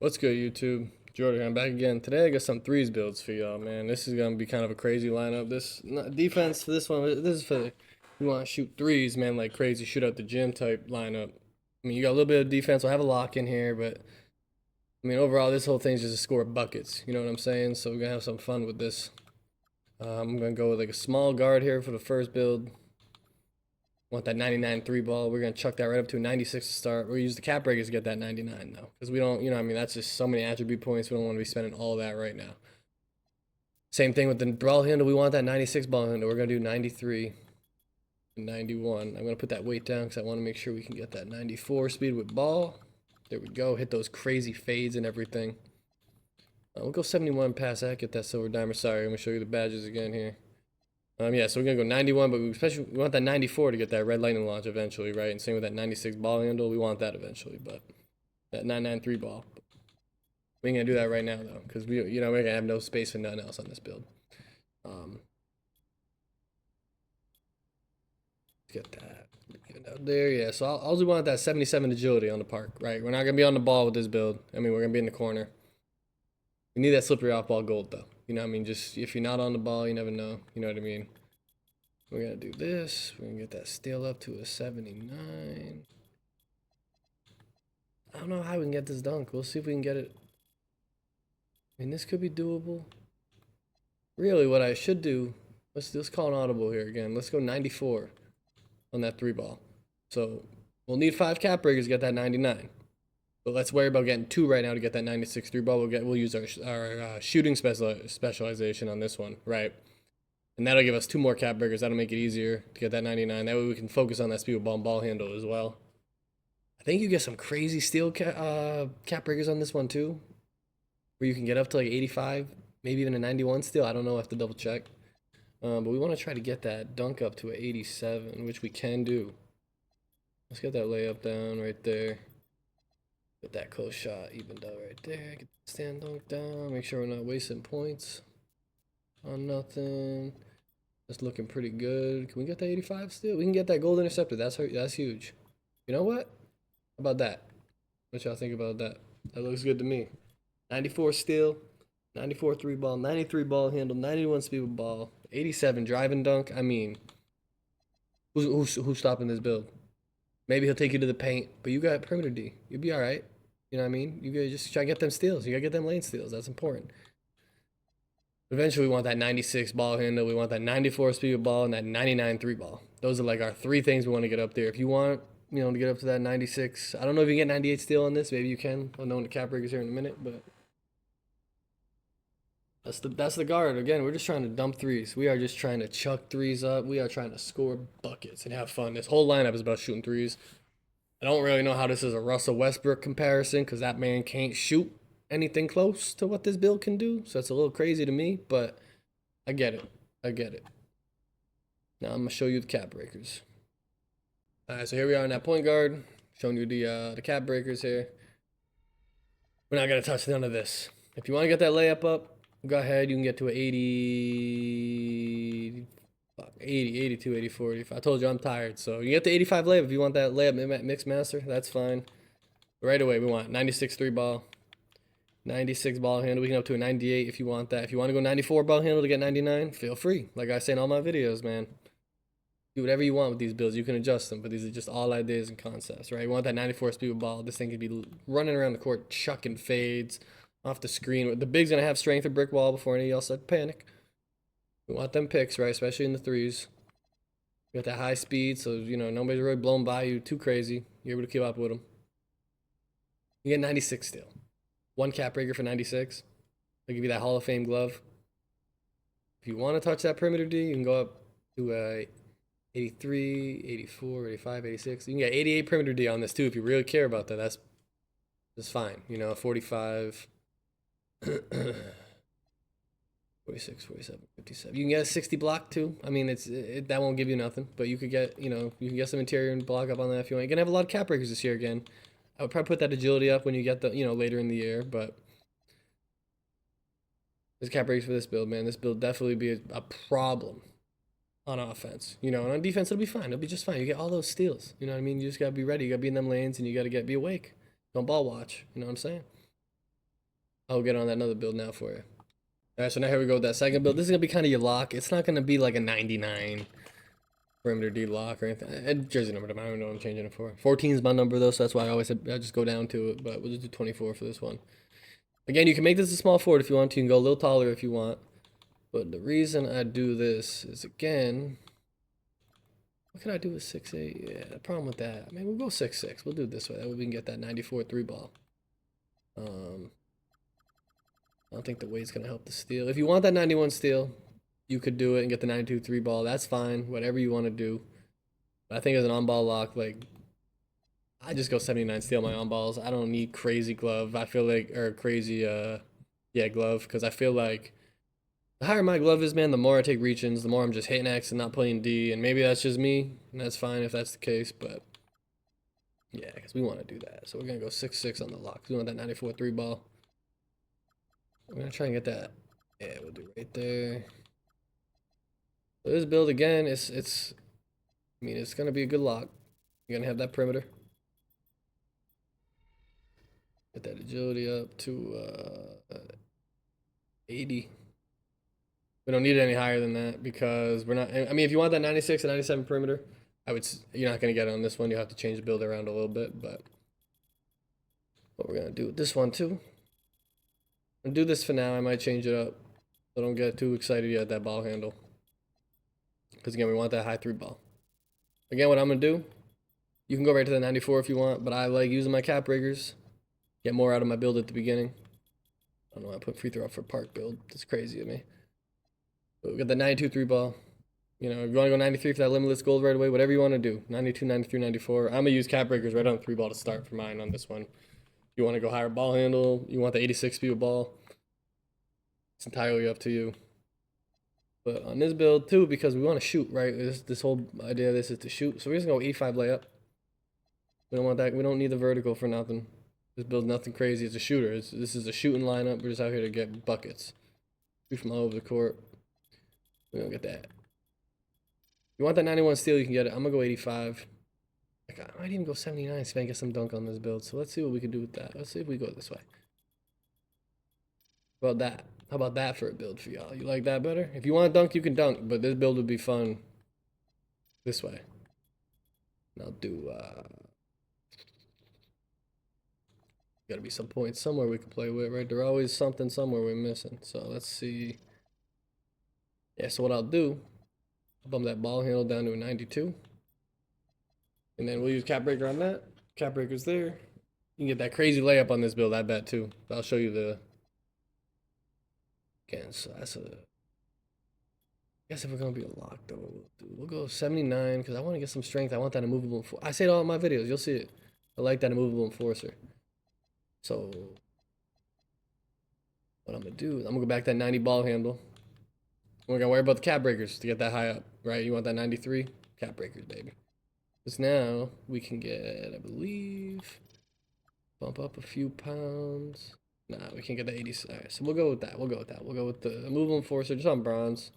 What's good, YouTube? Jordan, I'm back again. Today I got some threes builds for y'all, man. This is gonna be kind of a crazy lineup. Defense for this one. This is for you want to shoot threes, man, like crazy, shoot out the gym type lineup. I mean, you got a little bit of defense. We'll have a lock in here, but I mean, overall, this whole thing's just to score buckets. You know what I'm saying? So we're gonna have some fun with this. I'm gonna go with like a small guard here for the first build. Want that 99 three ball. We're going to chuck that right up to a 96 to start. We'll use the cap breakers to get that 99, though. Because we don't, I mean, that's just so many attribute points. We don't want to be spending all that right now. Same thing with the ball handle. We want that 96 ball handle. We're going to do 93 and 91. I'm going to put that weight down because I want to make sure we can get that 94 speed with ball. There we go. Hit those crazy fades and everything. We'll go 71 past that. Get that silver dimer. Sorry, I'm going to show you the badges again here. Yeah, so we're gonna go 91, but we want that 94 to get that red lightning launch eventually, right? And same with that 96 ball handle, we want that eventually, but that 993 ball. We ain't gonna do that right now though, because we're gonna have no space for nothing else on this build. Get that. Get it out there, yeah. So I'll also want that 77 agility on the park, right? We're not gonna be on the ball with this build. I mean, we're gonna be in the corner. We need that slippery off ball gold though. You know what I mean? Just if you're not on the ball, you never know. You know what I mean? We're gonna do this. We're gonna get that steal up to a 79. I don't know how we can get this dunk. We'll see if we can get it. I mean, this could be doable. Really, what I should do, let's call an audible here again. Let's go 94 on that three ball. So we'll need 5 cap breakers to get that 99. But let's worry about getting 2 right now to get that 96 three ball. We'll use our shooting specialization on this one, right? And that'll give us 2 more cap breakers. That'll make it easier to get that 99. That way we can focus on that speed ball handle as well. I think you get some crazy steel cap breakers on this one too, where you can get up to like 85, maybe even a 91 steel. I don't know. I have to double check. But we want to try to get that dunk up to an 87, which we can do. Let's get that layup down right there. Get that close shot evened out right there. Get the stand dunk down. Make sure we're not wasting points on nothing. That's looking pretty good. Can we get that 85 still? We can get that gold interceptor. That's huge. You know what? How about that? What y'all think about that? That looks good to me. 94 steal, 94 three ball, 93 ball handle, 91 speed with ball, 87 driving dunk. I mean, who's stopping this build? Maybe he'll take you to the paint, but you got perimeter D. You'll be all right. You know what I mean? You gotta just try to get them steals. You gotta get them lane steals. That's important. Eventually, we want that 96 ball handle. We want that 94 speed with ball and that 99 three ball. Those are like our 3 things we want to get up there. If you want, to get up to that 96. I don't know if you can get 98 steal on this. Maybe you can. I'll know when the cap break is here in a minute, but that's the guard. Again, we're just trying to dump threes. We are just trying to chuck threes up. We are trying to score buckets and have fun. This whole lineup is about shooting threes. I don't really know how this is a Russell Westbrook comparison because that man can't shoot anything close to what this build can do. So it's a little crazy to me, but I get it. I get it. Now I'm gonna show you the cap breakers. All right, so here we are in that point guard, showing you the cap breakers here. We're not gonna touch none of this. If you want to get that layup up, go ahead. You can get to an 80, 82, 84, 85. I told you I'm tired, so you get the 85 layup if you want that layup mix master. That's fine. Right away, we want 96 three ball, 96 ball handle. We can up to a 98 if you want that. If you want to go 94 ball handle to get 99, feel free. Like I say in all my videos, man. Do whatever you want with these builds. You can adjust them, but these are just all ideas and concepts, right? You want that 94 speed with ball. This thing could be running around the court, chucking fades off the screen. The big's going to have strength or brick wall before any of y'all start to panic. We want them picks, right? Especially in the threes. You got that high speed, so, nobody's really blown by you too crazy. You're able to keep up with them. You get 96 still. 1 cap breaker for 96. They'll give you that Hall of Fame glove. If you want to touch that perimeter D, you can go up to 83, 84, 85, 86. You can get 88 perimeter D on this too if you really care about that. That's fine. 45, 46, 47, 57. You can get a 60 block too. I mean, that won't give you nothing, but you could get, you can get some interior and block up on that if you want. You're gonna have a lot of cap breakers this year again. I would probably put that agility up when you get the, later in the year, but there's cap breaks for this build, man. This build definitely be a problem on offense. And on defense it'll be fine. It'll be just fine. You get all those steals. You know what I mean? You just gotta be ready. You gotta be in them lanes and you gotta be awake. Don't ball watch. You know what I'm saying? I'll get on that another build now for you. All right, so now here we go with that second build. This is gonna be kind of your lock. It's not gonna be like a 99 perimeter D lock or anything. And jersey number, I don't even know what I'm changing it for. 14 is my number though, so that's why I just go down to it. But we'll just do 24 for this one. Again, you can make this a small forward if you want to. You can go a little taller if you want. But the reason I do this is, again, what can I do with 6'8"? Yeah, the problem with that, I mean, we'll go 6'6". We'll do it this way. That way we can get that 94 3 ball. I don't think the weight's going to help the steal. If you want that 91 steal, you could do it and get the 92 3 ball. That's fine. Whatever you want to do. But I think as an on-ball lock, like, I just go 79 steal my on-balls. I don't need crazy glove. I feel like, or crazy, glove. Because I feel like the higher my glove is, man, the more I take reach-ins, the more I'm just hitting X and not playing D. And maybe that's just me, and that's fine if that's the case. But, yeah, because we want to do that. So we're going to go 6'6" on the lock. We want that 94 3 ball. We're going to try and get that. Yeah, we'll do right there. So this build, again, it's going to be a good lock. You're going to have that perimeter. Get that agility up to 80. We don't need it any higher than that because we're not. I mean, if you want that 96 and 97 perimeter, you're not going to get it on this one. You'll have to change the build around a little bit. But what we're going to do with this one too. I'm going to do this for now. I might change it up. So don't get too excited yet, that ball handle. Because again, we want that high 3 ball. Again, what I'm going to do, you can go right to the 94 if you want. But I like using my cap breakers. Get more out of my build at the beginning. I don't know, I put free throw up for park build. That's crazy of me. But we got the 92 3 ball. You know, if you want to go 93 for that limitless gold right away, whatever you want to do. 92, 93, 94. I'm going to use cap breakers right on the 3 ball to start for mine on this one. You want to go higher ball handle. You want the 86 speed ball. It's entirely up to you. But on this build too, because we want to shoot, right? This whole idea of this is to shoot. So we're just going to go 85 layup. We don't want that. We don't need the vertical for nothing. This build's nothing crazy. It's a shooter. This is a shooting lineup. We're just out here to get buckets. Shoot from all over the court. We don't get that. You want that 91 steal, you can get it. I'm going to go 85. Like, I might even go 79 so I can get some dunk on this build. So let's see what we can do with that. Let's see if we go this way. How about that? How about that for a build for y'all? You like that better? If you want to dunk, you can dunk. But this build would be fun this way. And I'll do... Gotta be some points somewhere we can play with, right? There's always something somewhere we're missing. So let's see. Yeah, so what I'll do, I'll bump that ball handle down to a 92. And then we'll use cap breaker on that. Cap breaker's there. You can get that crazy layup on this build, I bet, too. I'll show you the... Again, so that's a... I guess if we're going to be a lock, though, we'll go 79, because I want to get some strength. I want that immovable... I say it all in my videos. You'll see it. I like that immovable enforcer. So, what I'm going to do is I'm going to go back to that 90 ball handle. We're going to worry about the cap breakers to get that high up, right? You want that 93? Cap breakers, baby. Because now we can get, I believe, bump up a few pounds. Nah, we can't get the 80. Right, so we'll go with that. We'll go with that. We'll go with the immovable enforcer just on bronze.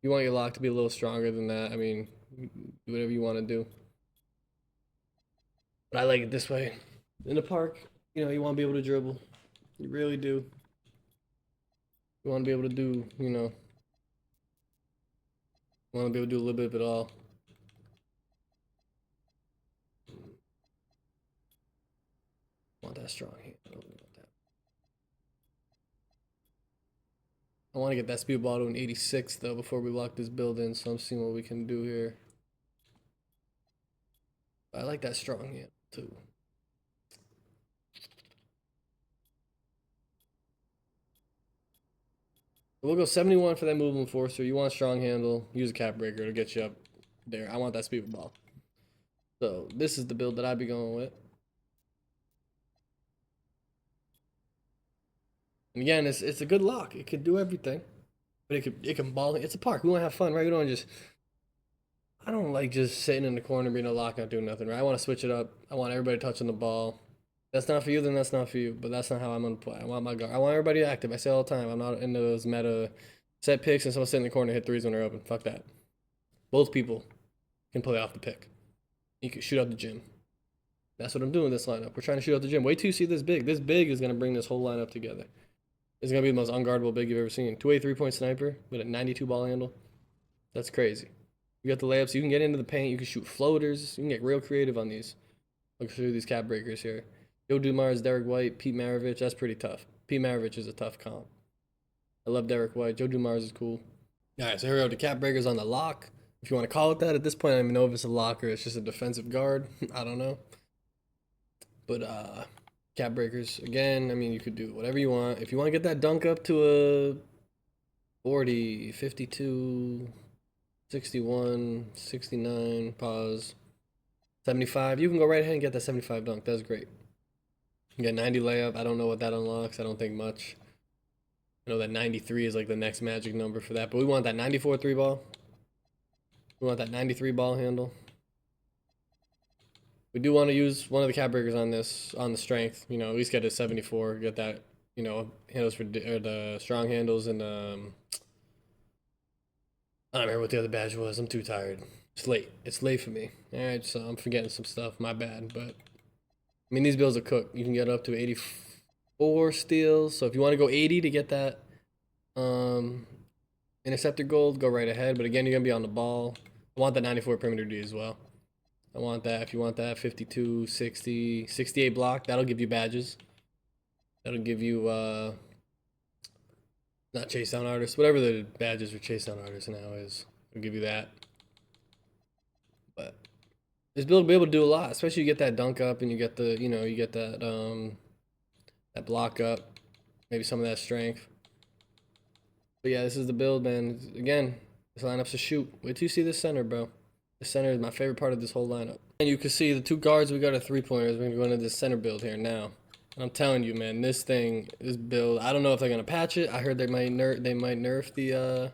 You want your lock to be a little stronger than that. I mean, do whatever you want to do. But I like it this way. In the park, you know, you want to be able to dribble. You really do. You want to be able to do, you know, you want to be able to do a little bit of it all. Want that strong hand. I want to get that speed ball to an 86 though before we lock this build in, so I'm seeing what we can do here. I like that strong hand too. We'll go 71 for that movable enforcer. You want strong handle, use a cap breaker to get you up there. I want that speed ball. So this is the build that I'd be going with. And again, it's a good lock. It could do everything. But it can ball. It's a park. We want to have fun, right? We don't just... I don't like just sitting in the corner being a lock, not doing nothing, right? I want to switch it up. I want everybody touching the ball. That's not for you, then that's not for you. But that's not how I'm going to play. I want my guard. I want everybody active. I say all the time. I'm not into those meta set picks and someone sit in the corner and hit threes when they're open. Fuck that. Both people can play off the pick. You can shoot out the gym. That's what I'm doing with this lineup. We're trying to shoot out the gym. Wait till you see this big. This big is going to bring this whole lineup together. It's gonna be the most unguardable big you've ever seen. 2A 3-point sniper with a 92 ball handle. That's crazy. You got the layups. You can get into the paint. You can shoot floaters. You can get real creative on these. Look through these cap breakers here. Joe Dumars, Derek White, Pete Maravich. That's pretty tough. Pete Maravich is a tough comp. I love Derek White. Joe Dumars is cool. All right, so here we go. The cap breakers on the lock. If you want to call it that, at this point, I don't even know if it's a lock or it's just a defensive guard. I don't know. But cap breakers, again, I mean, you could do whatever you want. If you want to get that dunk up to a 40, 52, 61, 69, pause, 75, you can go right ahead and get that 75 dunk. That's great. You get 90 layup. I don't know what that unlocks. I don't think much. I know that 93 is like the next magic number for that, but we want that 94 3 ball. We want that 93 ball handle. We do want to use one of the cap breakers on this, on the strength. You know, at least get a 74. Get that, you know, handles for the strong handles. And I don't remember what the other badge was. I'm too tired. It's late. It's late for me. All right, so I'm forgetting some stuff. My bad. But I mean, these builds are cooked. You can get up to 84 steals. So if you want to go 80 to get that interceptor gold, go right ahead. But again, you're gonna be on the ball. I want that 94 perimeter D as well. I want that. If you want that 52, 60, 68 block, that'll give you badges. That'll give you not chase down artists, whatever the badges for chase down artists now is. It'll give you that. But this build will be able to do a lot, especially you get that dunk up and you get the, you know, you get that that block up, maybe some of that strength. But yeah, this is the build, man. Again, this lineup's a shoot. Wait till you see this center, bro. The center is my favorite part of this whole lineup. And you can see the two guards, we got a 3-pointers. We're gonna go into this center build here now. And I'm telling you, man, this build, I don't know if they're gonna patch it. I heard they might nerf the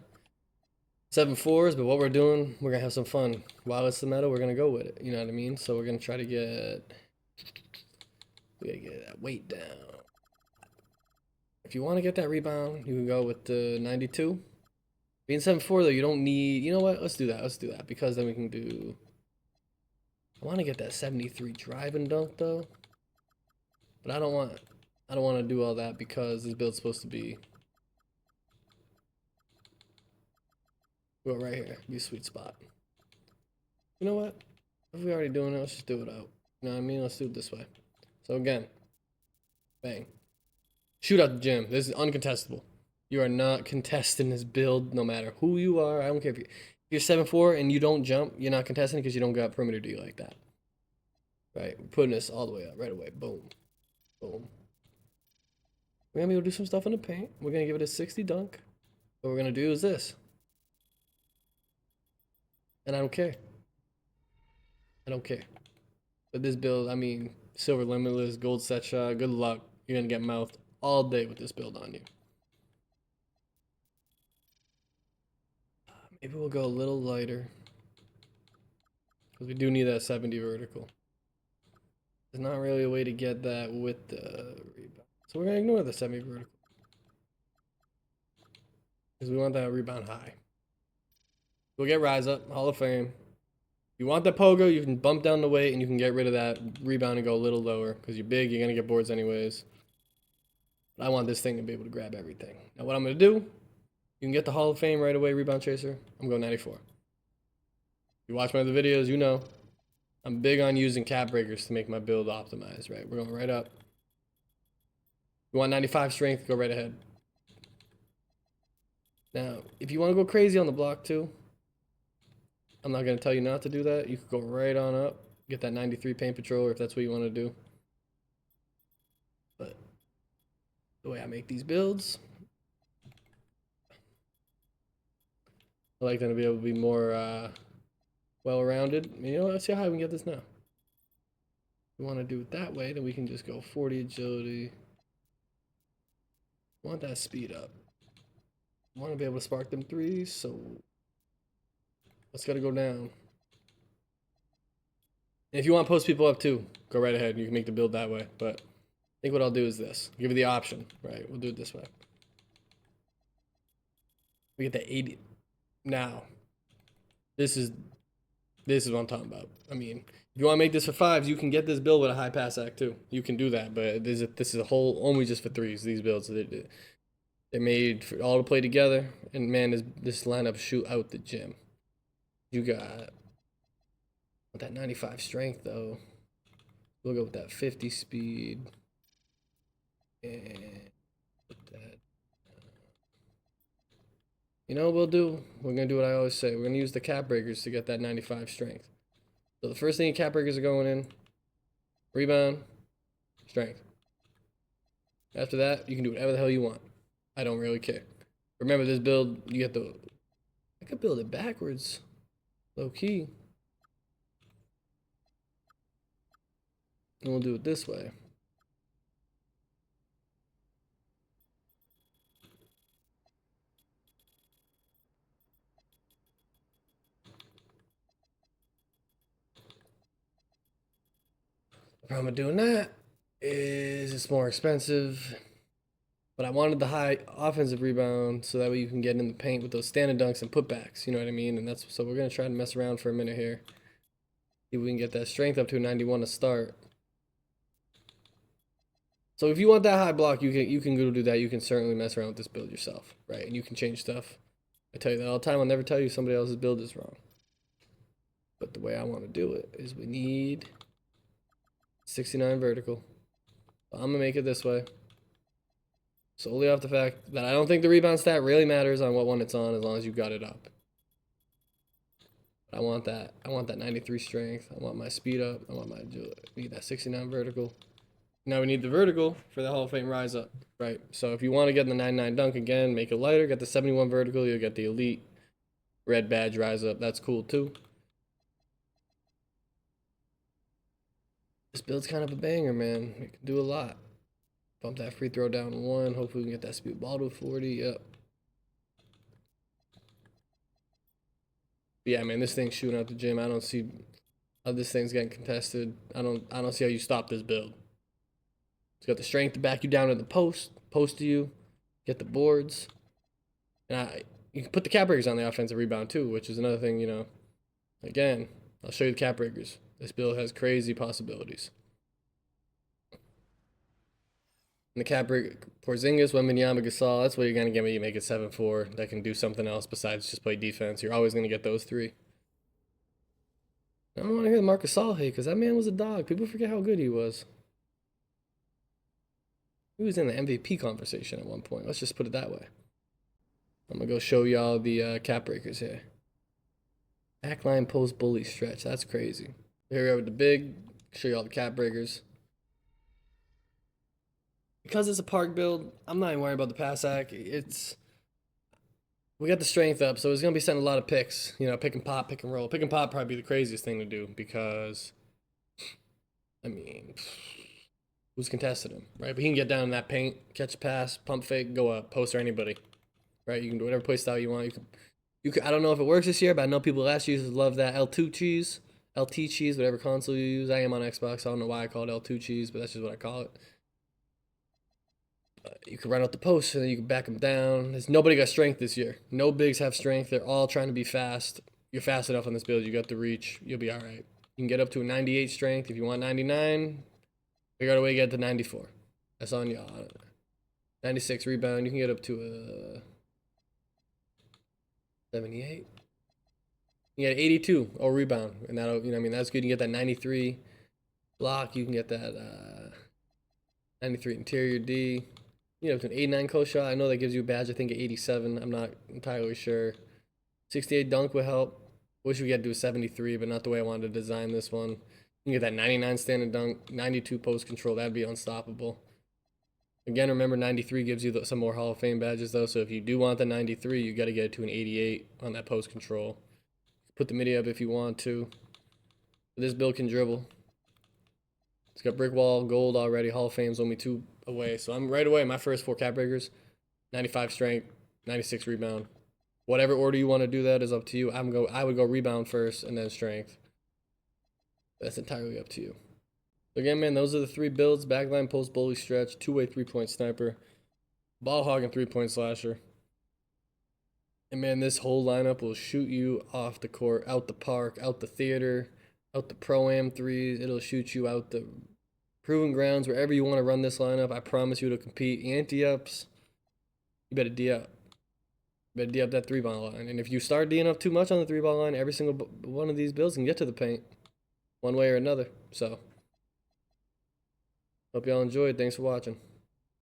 7-4s, but what we're doing, we're gonna have some fun. While it's the meta, we're gonna go with it. You know what I mean? So we're gonna try to get that weight down. If you want to get that rebound, you can go with the 92. Being 7-4 though, you don't need, you know what? Let's do that. Let's do that because then we can do. I want to get that 73 drive and dunk though, but I don't want to do all that because this build's supposed to be. Go right here, be a sweet spot. You know what? If we're already doing it, let's just do it out. You know what I mean? Let's do it this way. So again, bang, shoot out the gym. This is uncontestable. You are not contesting this build no matter who you are. I don't care if you're 7-4 and you don't jump, you're not contesting because you don't got perimeter D like that. Right, we're putting this all the way up, right away. Boom. Boom. We're gonna be able to do some stuff in the paint. We're gonna give it a 60 dunk. What we're gonna do is this. And I don't care. I don't care. But this build, I mean, silver limitless, gold set shot, good luck. You're gonna get mouthed all day with this build on you. Maybe we'll go a little lighter. Because we do need that 70 vertical. There's not really a way to get that with the rebound. So we're going to ignore the 70 vertical. Because we want that rebound high. We'll get Rise Up, Hall of Fame. If you want that pogo, you can bump down the weight and you can get rid of that rebound and go a little lower. Because you're big, you're going to get boards anyways. But I want this thing to be able to grab everything. Now what I'm going to do, you can get the Hall of Fame right away, Rebound Chaser. I'm going 94. If you watch my other videos, you know I'm big on using cap breakers to make my build optimized, right? We're going right up. You want 95 strength, go right ahead. Now, if you want to go crazy on the block too, I'm not going to tell you not to do that. You could go right on up, get that 93 paint patrol, if that's what you want to do. But the way I make these builds, I like them to be able to be more well-rounded. You know, let's see how we can get this now. If we want to do it that way, then we can just go 40 agility. Want that speed up. Want to be able to spark them threes, so let's gotta go down. And if you want to post people up too, go right ahead. You can make the build that way. But I think what I'll do is this. Give you the option, right? We'll do it this way. We get the 80. Now, this is what I'm talking about. I mean, if you want to make this for 5s, you can get this build with a high pass act too. You can do that, but this is a whole only just for 3s. These builds, They're made for all to play together. And man, this lineup shoot out the gym. You got that 95 strength though. We'll go with that 50 speed. And put that. You know what we'll do? We're gonna do what I always say. We're gonna use the cap breakers to get that 95 strength. So the first thing cap breakers are going in, rebound, strength. After that, you can do whatever the hell you want. I don't really care. Remember this build, you get the, I could build it backwards, low key. And we'll do it this way. The problem with doing that is it's more expensive. But I wanted the high offensive rebound so that way you can get in the paint with those standing dunks and putbacks. You know what I mean? And that's so we're gonna try to mess around for a minute here. See if we can get that strength up to a 91 to start. So if you want that high block, you can go do that. You can certainly mess around with this build yourself, right? And you can change stuff. I tell you that all the time. I'll never tell you somebody else's build is wrong. But the way I want to do it is we need 69 vertical. So I'm gonna make it this way. Solely off the fact that I don't think the rebound stat really matters on what one it's on as long as you got it up. I want that. I want that 93 strength. I want my speed up. I need that 69 vertical. Now we need the vertical for the Hall of Fame rise up, right? So if you want to get the 99 dunk again, make it lighter, get the 71 vertical, you'll get the elite red badge rise up. That's cool too. This build's kind of a banger, man. It can do a lot. Bump that free throw down to 1. Hopefully we can get that speed ball to 40. Yep. Yeah, man, this thing's shooting out the gym. I don't see how this thing's getting contested. I don't see how you stop this build. It's got the strength to back you down to the post to you, get the boards. And you can put the cap breakers on the offensive rebound too, which is another thing, you know. Again, I'll show you the cap breakers. This build has crazy possibilities. And the cap break, Porzingis, Wembanyama, Gasol, that's what you're going to get when you make it 7-4 that can do something else besides just play defense. You're always going to get those three. I don't want to hear the Marc Gasol hate because that man was a dog. People forget how good he was. He was in the MVP conversation at one point. Let's just put it that way. I'm going to go show y'all the cap breakers here. Backline post bully stretch. That's crazy. Here we are with the big. Show you all the cap breakers. Because it's a park build, I'm not even worried about the pass act. We got the strength up, so it's going to be sending a lot of picks. You know, pick and pop, pick and roll. Pick and pop probably be the craziest thing to do because, I mean, who's contested him, right? But he can get down in that paint, catch a pass, pump fake, go up, post or anybody, right? You can do whatever play style you want. You can. I don't know if it works this year, but I know people last year love that L2 cheese, LT cheese, whatever console you use. I am on Xbox. So I don't know why I call it L2 cheese, but that's just what I call it. You can run out the post and then you can back them down. There's nobody got strength this year. No bigs have strength. They're all trying to be fast. You're fast enough on this build. You got the reach. You'll be all right. You can get up to a 98 strength. If you want 99, figure out a way to get to 94. That's on y'all. 96 rebound. You can get up to a 78. You get 82 or rebound, and that'll, you know, I mean, that's good. You can get that 93 block. You can get that 93 interior D. You know, it's an 89 coast shot. I know that gives you a badge, I think, at 87. I'm not entirely sure. 68 dunk would help. Wish we could do a 73, but not the way I wanted to design this one. You can get that 99 standing dunk, 92 post control. That'd be unstoppable. Again, remember, 93 gives you some more Hall of Fame badges, though. So if you do want the 93, you got to get it to an 88 on that post control. Put the midi up if you want to. But this build can dribble. It's got brick wall, gold already. Hall of Fame's only 2 away. So I'm right away. My first 4 cap breakers, 95 strength, 96 rebound. Whatever order you want to do that is up to you. I would go rebound first and then strength. That's entirely up to you. So again, man, those are the 3 builds: backline, post, bully, stretch, 2-way 3-point sniper, ball hog, and 3-point slasher. And man, this whole lineup will shoot you off the court, out the park, out the theater, out the pro-am threes. It'll shoot you out the proving grounds, wherever you want to run this lineup. I promise you it'll compete. Ante-ups, you better D up. Better D up that 3-ball line. And if you start D'ing up too much on the 3-ball line, every single one of these builds can get to the paint one way or another. So, hope y'all enjoyed. Thanks for watching.